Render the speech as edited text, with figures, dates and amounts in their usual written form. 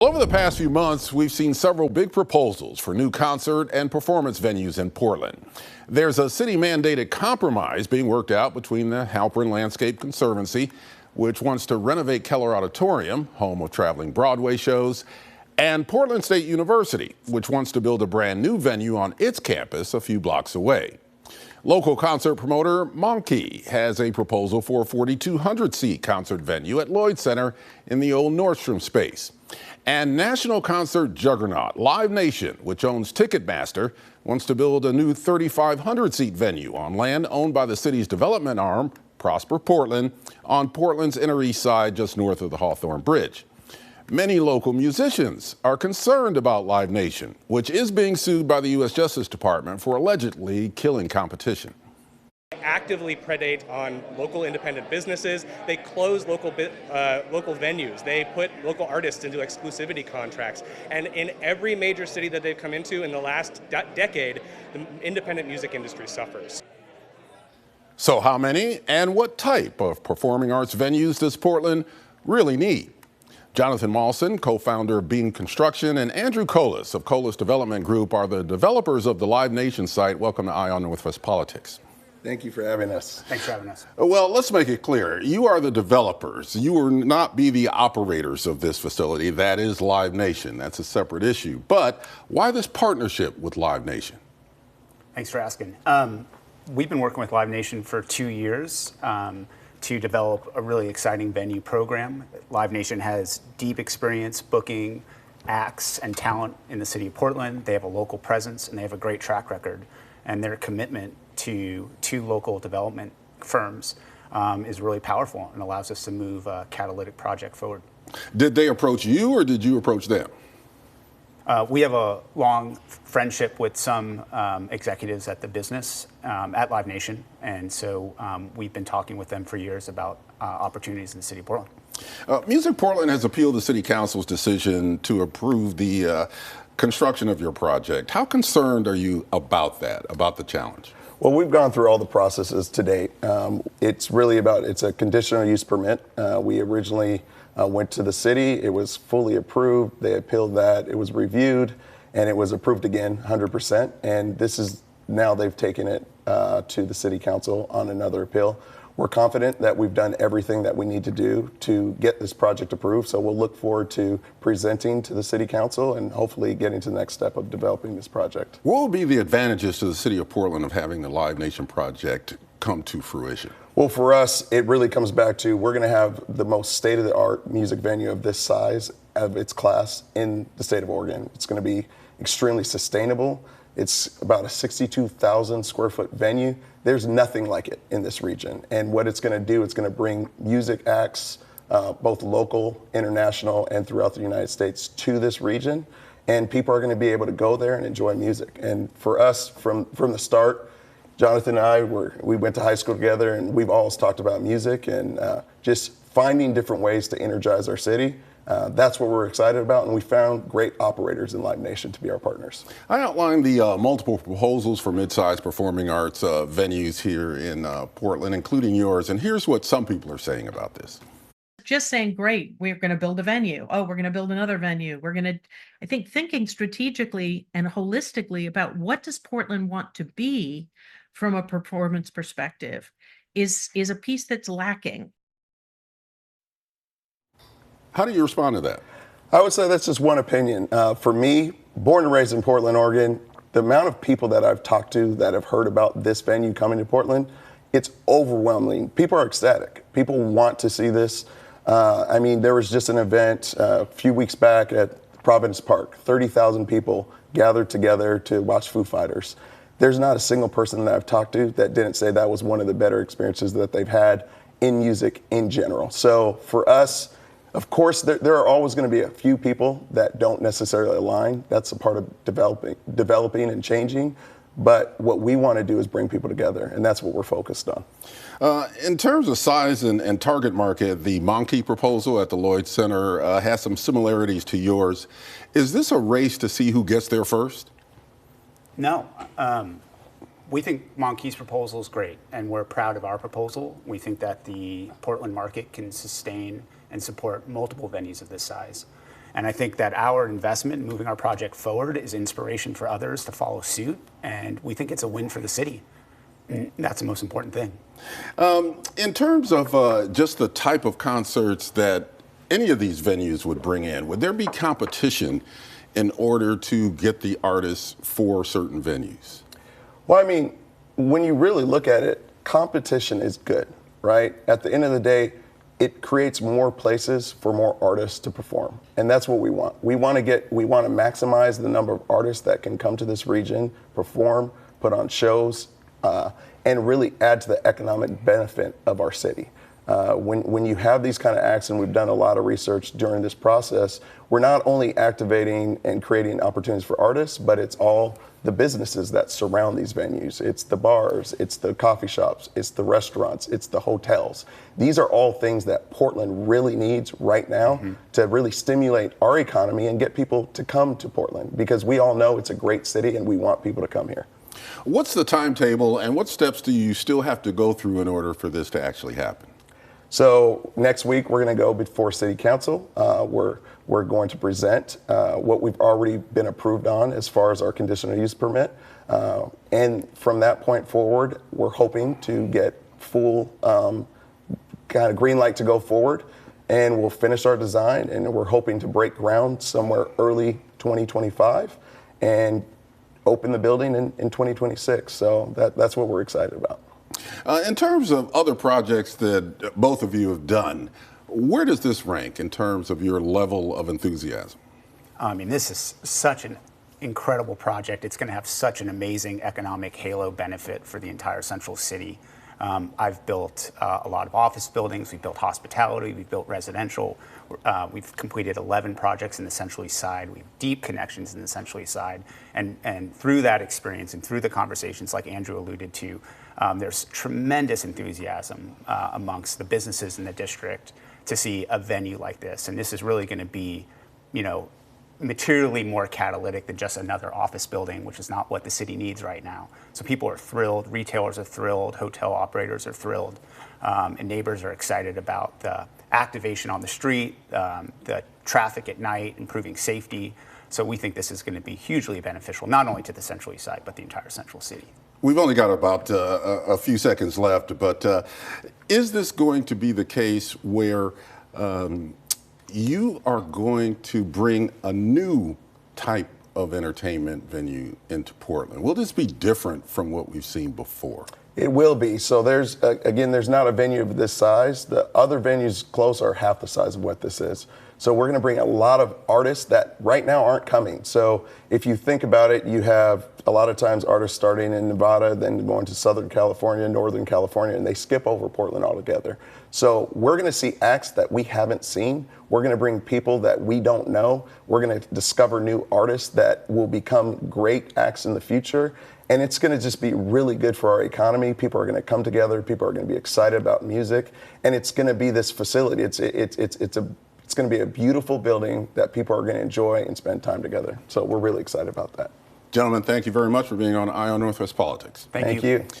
Over the past few months, we've seen several big proposals for new concert and performance venues in Portland. There's a city-mandated compromise being worked out between the Halpern Landscape Conservancy, which wants to renovate Keller Auditorium, home of traveling Broadway shows, and Portland State University, which wants to build a brand new venue on its campus a few blocks away. Local concert promoter Monkey has a proposal for a 4,200-seat concert venue at Lloyd Center in the old Nordstrom space. And national concert juggernaut Live Nation, which owns Ticketmaster, wants to build a new 3,500-seat venue on land owned by the city's development arm, Prosper Portland, on Portland's Inner East Side just north of the Hawthorne Bridge. Many local musicians are concerned about Live Nation, which is being sued by the U.S. Justice Department for allegedly killing competition. Actively predate on local independent businesses. They close local venues. They put local artists into exclusivity contracts. And in every major city that they've come into in the last decade, the independent music industry suffers. So how many and what type of performing arts venues does Portland really need? Jonathan Mawson, co-founder of Beam Construction, and Andrew Colas of Colas Development Group are the developers of the Live Nation site. Welcome to Eye on Northwest Politics. Thank you for having us. Thanks for having us. Well, let's make it clear. You are the developers. You will not be the operators of this facility. That is Live Nation. That's a separate issue. But why this partnership with Live Nation? Thanks for asking. We've been working with Live Nation for 2 years to develop a really exciting venue program. Live Nation has deep experience booking acts and talent in the city of Portland. They have a local presence and they have a great track record. And their commitment to local development firms is really powerful and allows us to move a catalytic project forward. Did they approach you or did you approach them? We have a long friendship with some executives at the business at Live Nation, and so we've been talking with them for years about opportunities in the city of Portland. Music Portland has appealed the City Council's decision to approve the construction of your project. How concerned are you about that, about the challenge? Well, we've gone through all the processes to date. It's really it's a conditional use permit. We originally went to the city. It was fully approved. They appealed that. It was reviewed, and it was approved again, 100%. And this is now they've taken it to the City Council on another appeal. We're confident that we've done everything that we need to do to get this project approved. So we'll look forward to presenting to the City Council and hopefully getting to the next step of developing this project. What would be the advantages to the City of Portland of having the Live Nation project come to fruition? Well, for us, it really comes back to we're going to have the most state-of-the-art music venue of this size, of its class, in the state of Oregon. It's going to be extremely sustainable. It's about a 62,000 square foot venue. There's nothing like it in this region. And what it's going to do, it's going to bring music acts, both local, international, and throughout the United States to this region. And people are going to be able to go there and enjoy music. And for us, from the start, Jonathan and I, we went to high school together, and we've always talked about music and just finding different ways to energize our city. That's what we're excited about, and we found great operators in Live Nation to be our partners. I outlined the multiple proposals for mid-sized performing arts venues here in Portland, including yours, and here's what some people are saying about this. Just saying, great, we're going to build a venue. Oh, we're going to build another venue. We're going to, I think, thinking strategically and holistically about what does Portland want to be from a performance perspective is a piece that's lacking. How do you respond to that? I would say that's just one opinion. For me, born and raised in Portland, Oregon, the amount of people that I've talked to that have heard about this venue coming to Portland, it's overwhelming. People are ecstatic. People want to see this. I mean, there was just an event a few weeks back at Providence Park. 30,000 people gathered together to watch Foo Fighters. There's not a single person that I've talked to that didn't say that was one of the better experiences that they've had in music in general. So for us, of course, there are always going to be a few people that don't necessarily align. That's a part of developing and changing. But what we want to do is bring people together, and that's what we're focused on. In terms of size and target market, the Monkey proposal at the Lloyd Center has some similarities to yours. Is this a race to see who gets there first? No. We think Monkey's proposal is great, and we're proud of our proposal. We think that the Portland market can sustain and support multiple venues of this size. And I think that our investment in moving our project forward is inspiration for others to follow suit. And we think it's a win for the city. And that's the most important thing. In terms of just the type of concerts that any of these venues would bring in, would there be competition in order to get the artists for certain venues? Well, I mean, when you really look at it, competition is good, right? At the end of the day, it creates more places for more artists to perform. And that's what we want. We want to maximize the number of artists that can come to this region, perform, put on shows, and really add to the economic benefit of our city. When you have these kind of acts, and we've done a lot of research during this process, we're not only activating and creating opportunities for artists, but it's all the businesses that surround these venues. It's the bars, it's the coffee shops, it's the restaurants, it's the hotels. These are all things that Portland really needs right now to really stimulate our economy and get people to come to Portland, because we all know it's a great city and we want people to come here. What's the timetable and what steps do you still have to go through in order for this to actually happen? So next week we're going to go before City Council. We're going to present what we've already been approved on as far as our conditional use permit. And from that point forward, we're hoping to get full kind of green light to go forward. And we'll finish our design, and we're hoping to break ground somewhere early 2025 and open the building in 2026. So that's what we're excited about. In terms of other projects that both of you have done, where does this rank in terms of your level of enthusiasm? I mean, this is such an incredible project. It's going to have such an amazing economic halo benefit for the entire central city. I've built a lot of office buildings. We've built hospitality. We've built residential. We've completed 11 projects in the Central East Side. We have deep connections in the Central East Side. And through that experience and through the conversations like Andrew alluded to, there's tremendous enthusiasm amongst the businesses in the district to see a venue like this. And this is really going to be, materially more catalytic than just another office building, which is not what the city needs right now. So people are thrilled, retailers are thrilled, hotel operators are thrilled, and neighbors are excited about the activation on the street, the traffic at night, improving safety. So we think this is going to be hugely beneficial, not only to the Central East Side, but the entire Central City. We've only got about a few seconds left, but is this going to be the case where you are going to bring a new type of entertainment venue into Portland? Will this be different from what we've seen before? It will be. So there's not a venue of this size. The other venues close are half the size of what this is. So we're going to bring a lot of artists that right now aren't coming. So if you think about it, you have a lot of times artists starting in Nevada, then going to Southern California, Northern California, and they skip over Portland altogether. So we're going to see acts that we haven't seen. We're going to bring people that we don't know. We're going to discover new artists that will become great acts in the future. And it's going to just be really good for our economy. People are going to come together. People are going to be excited about music. And it's going to be this facility. It's going to be a beautiful building that people are going to enjoy and spend time together. So we're really excited about that. Gentlemen, thank you very much for being on Eye on Northwest Politics. Thank you.